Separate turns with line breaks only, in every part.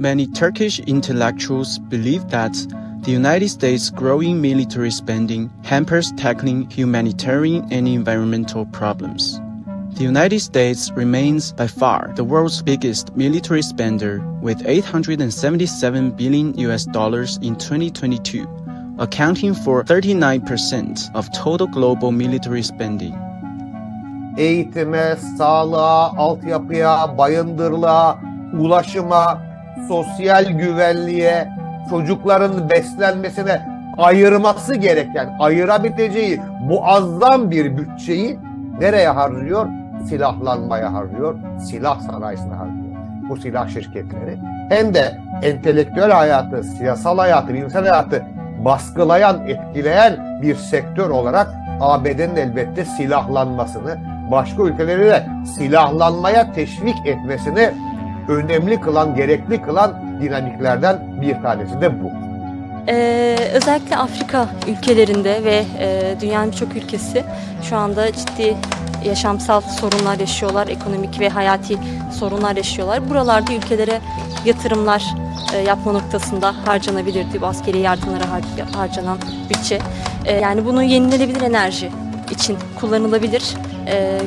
Many Turkish intellectuals believe that the United States' growing military spending hampers tackling humanitarian and environmental problems. The United States remains by far the world's biggest military spender with $877 billion in 2022, accounting for 39% of total global military spending.
Eğitime, sağlığa, altyapıya, bayındırlığa, ulaşıma, sosyal güvenliğe, çocukların beslenmesine ayırması gereken, ayırabileceği muazzam bir bütçeyi nereye harcıyor? Silahlanmaya harcıyor, silah sanayisine harcıyor. Bu silah şirketleri hem de entelektüel hayatı, siyasal hayatı, bilimsel hayatı baskılayan, etkileyen bir sektör olarak ABD'nin elbette silahlanmasını, başka ülkeleri de silahlanmaya teşvik etmesini önemli kılan, gerekli kılan dinamiklerden bir tanesi de bu.
Özellikle Afrika ülkelerinde ve dünyanın birçok ülkesi şu anda ciddi yaşamsal sorunlar yaşıyorlar, ekonomik ve hayati sorunlar yaşıyorlar. Buralarda ülkelere yatırımlar yapma noktasında harcanabilirdi bu askeri yardımlara harcanan bütçe. Yani bunu yenilenebilir enerji için kullanılabilir.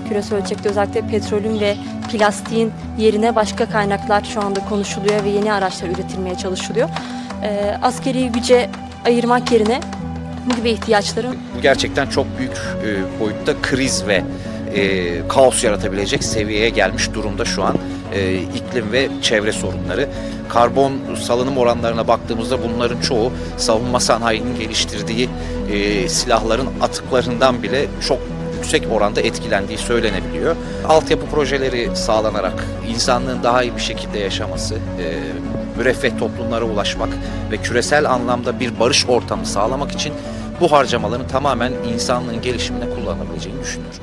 Küresel ölçekte özellikle petrolün ve plastiğin yerine başka kaynaklar şu anda konuşuluyor ve yeni araçlar üretilmeye çalışılıyor. Askeri güce ayırmak yerine bu gibi ihtiyaçların...
Bu gerçekten çok büyük boyutta kriz ve kaos yaratabilecek seviyeye gelmiş durumda şu an iklim ve çevre sorunları. Karbon salınım oranlarına baktığımızda bunların çoğu savunma sanayinin geliştirdiği silahların atıklarından bile çok yüksek oranda etkilendiği söylenebiliyor. Altyapı projeleri sağlanarak insanlığın daha iyi bir şekilde yaşaması, müreffeh toplumlara ulaşmak ve küresel anlamda bir barış ortamı sağlamak için bu harcamaların tamamen insanlığın gelişimine kullanılabileceğini düşünüyorum.